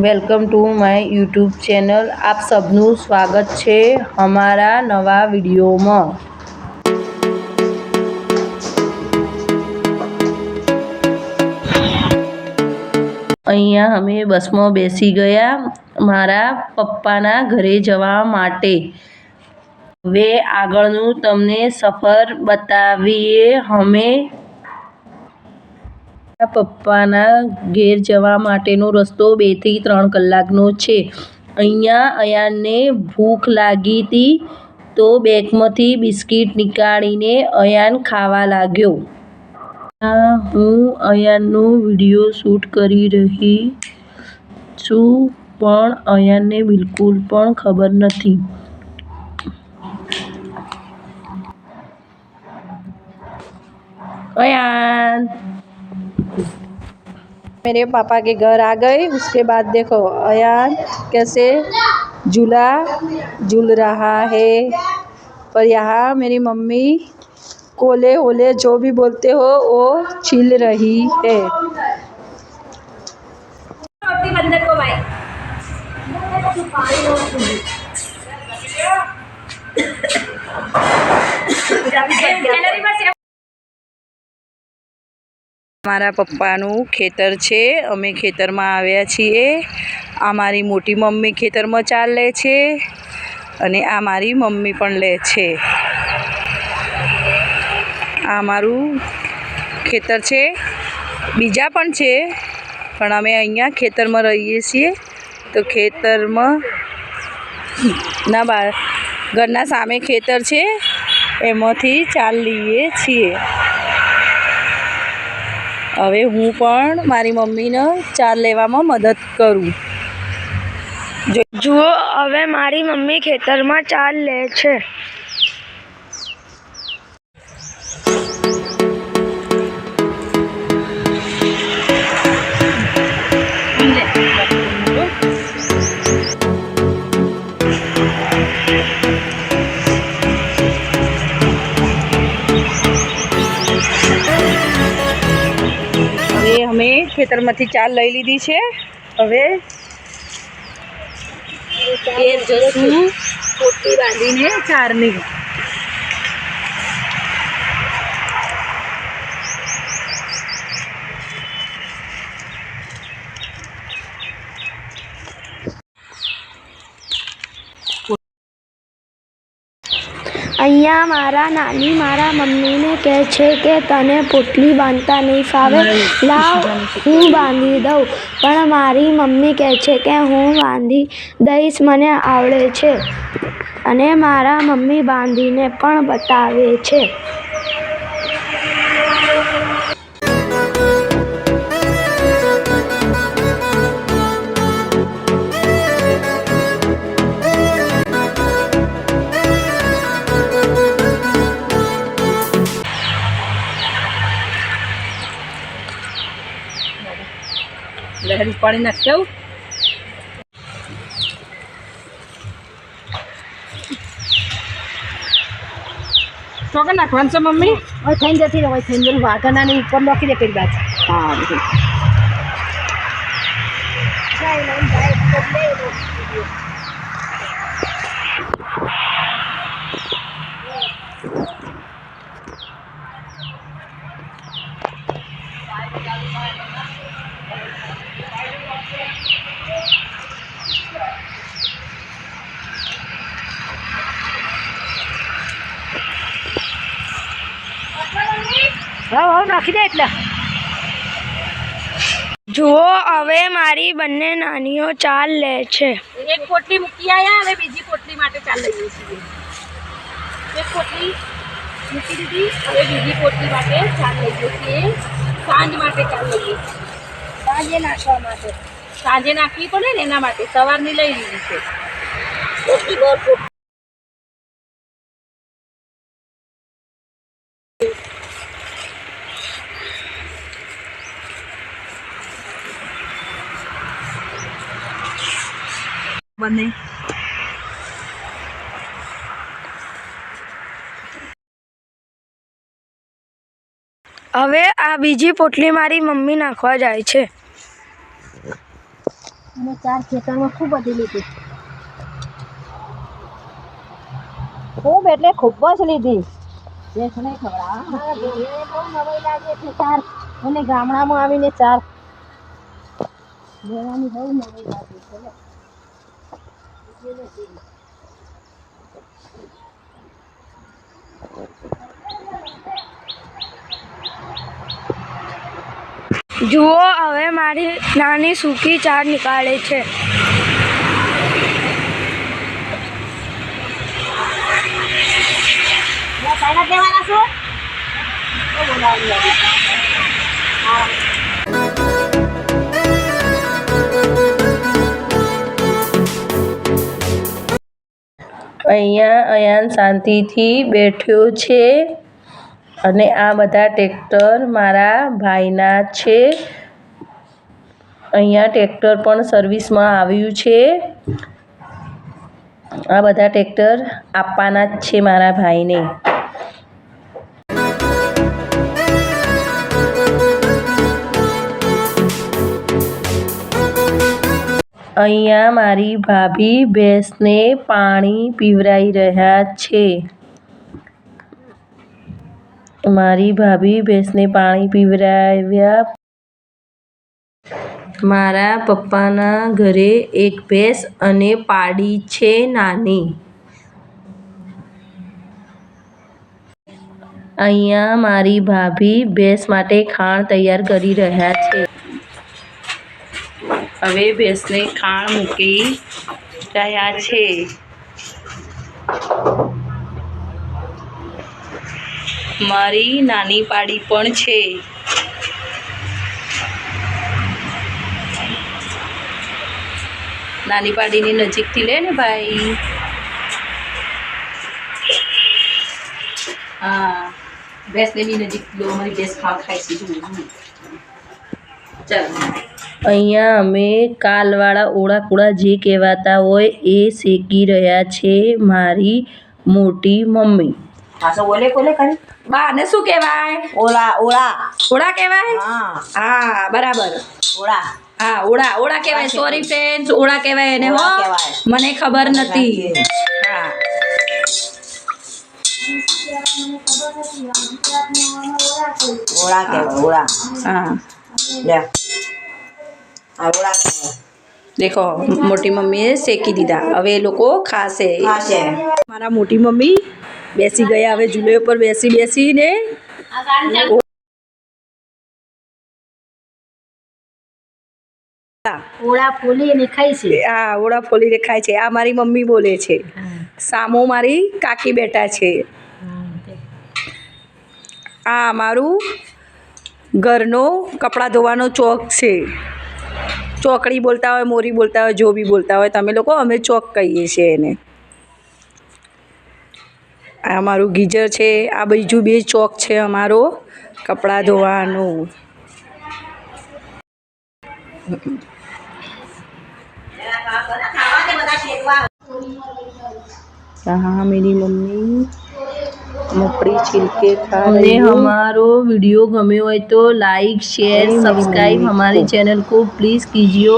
Welcome to my YouTube channel. આપ સબનું સ્વાગત છે हमारा नवा વિડીયોમાં। અહીંયા અમે બસમાં બેસી ગયા મારા પપ્પાના ઘરે જવા માટે। હવે આગળનું તમને સફર બતાવીએ। અમે પપ્પાના ઘેર જવા માટેનો રસ્તો 2 થી 3 કલાકનો છે। અહીંયા અયાનને ભૂખ લાગી હતી તો બેગમાંથી બિસ્કિટ નીકાળીને અયાન ખાવા લાગ્યો। હું અયાનનો વિડીયો શૂટ કરી રહી છું પણ અયાનને બિલકુલ પણ ખબર નથી। अयान मेरे पापा के घर आ गए। उसके बाद देखो अयान कैसे झूला झूल रहा है। पर यहाँ मेरी मम्मी कोले ओले जो भी बोलते हो वो छील रही है। बंदर को भाई મારા પપ્પાનું ખેતર છે। અમે ખેતરમાં આવ્યા છીએ। આ મારી મોટી મમ્મી ખેતરમાં ચાલ લે છે અને આ મારી મમ્મી પણ લે છે। આ મારું ખેતર છે। બીજા પણ છે પણ અમે અહીંયા ખેતરમાં રહીએ છીએ તો ખેતરમાં ના બહાર ઘરના સામે ખેતર છે એમાંથી ચાલ લઈએ છીએ। હવે હું પણ મારી મમ્મીને ચાલ લેવામાં મદદ કરું। જુઓ હવે મારી મમ્મી ખેતરમાં ચાલ લે છે। અમે ખેતરમાંથી ચાલ લઈ લીધી છે। હવે ઘેર જશું પોટલી બાંધીને ચારની। અહીંયા મારા નાની મારા મમ્મીને કહે છે કે તને પોટલી બાંધતા નહીં ફાવે, લાવ હું બાંધી દઉં। પણ મારી મમ્મી કહે છે કે હું બાંધી દઈશ, મને આવડે છે। અને મારા મમ્મી બાંધીને પણ બતાવે છે। લહેર પાણી નાખ્યું ચોકન નાખવાનું છે મમ્મી। હવે થઈને જતી રહે, થઈને જરું વાઘનાની ઉપર નાખી દે પેલી બાદ। હા હવે નાખી દે એટલે। જુઓ હવે મારી બંને નાનીઓ ચાલ લે છે। એક પોટલી મૂકી આવ્યા। હવે બીજી પોટલી માટે ચાલ લઈએ છીએ। એક પોટલી મૂકી દીધી, હવે બીજી પોટલી માટે ચાલ લઈએ છીએ। સાંજ માટે ચાલ લઈએ છીએ, સાંજે નાખવા માટે। સાંજે નાખવી પડે ને એના માટે સવારની લઈ લીધી છે। બને હવે આ બીજી પોટલી મારી મમ્મી નાખવા જાય છે। અને 4 ખેતરમાં ખૂબ બધી લીધી. ખૂબ એટલે ખૂબ જ લીધી. ભેંસને ખવડાવવા. મારા ઘોડીઓને બહુ નવાઈ લાગે છે 4. અને ગામડામાં આવીને 4 લેવાની બહુ નવાઈ લાગે છે. જુઓ હવે મારી નાની સૂકી ચાર નીકાળે છે. સાયલા દેવાના છો? અહીંયા અયાન શાંતિથી બેઠ્યો છે અને આ બધા ટ્રેક્ટર મારા ભાઈના છે. અહીંયા ટ્રેક્ટર પણ સર્વિસમાં આવ્યું છે. આ બધા ટ્રેક્ટર આપવાના જ છે મારા ભાઈને. અહીંયા મારી ભાભી ભેંસને પાણી પીવડાવી રહ્યા છે. મારી ભાભી ભેંસને પાણી પીવડાવ્યા. મારા પપ્પાના ઘરે એક ભેંસ અને પાડી છે નાની. અહીંયા મારી ભાભી ભેંસ માટે ખાણ તૈયાર કરી રહ્યા છે. હવે ભેંસને ખાણ મૂકી રહ્યા છે. મારી નાની પાડી પણ છે. નાની પાડીની નજીકથી લે ને ભાઈ. હા, ભેંસને બી નજીક લો. અમારી ભેંસ ખાય છે. ચાલો, અહીંયા અમે કાલવાળા ઓળા જે કહેવાતા હોય એ શેકી રહ્યા છે મારી મોટી મમ્મી. ઓલે કોલે કરી બાને શું કહેવાય? ઓળા કહેવાય? હા, બરાબર. હા, ઓળા કહેવાય. સોરી ફ્રેન્ડ્સ, ઓળા કહેવાય એને. હો, મને ખબર નથી. હા, દેખો મોટી મમ્મીએ શેકી દીધા. હવે એ લોકો ખાશે. મારા મોટી મમ્મી બેસી ગયા. હવે ચૂલા ઉપર બેસીને ઓળા ફોલી અને ખાય છે. હા, ઓળા ફોલીને ખાય છે. આ મારી મમ્મી બોલે છે. સામો મારી કાકી બેઠા છે. આ મારું ઘરનો કપડાં ધોવાનો ચોક છે. ચોકડી બોલતા હોય, મોરી બોલતા હોય, જો બી બોલતા હોય તમે લોકો. અમે ચોક કહીએ છીએ એને. આ મારું ગીઝર છે. આ બીજું બે ચોક છે અમારો કપડાં ધોવાનું. हाँ, मेरी मम्मी मकड़ी छिलके खा रही है. हमारो वीडियो गमे हो तो लाइक शेयर सब्सक्राइब हमारे चैनल को प्लीज़ कीजिए.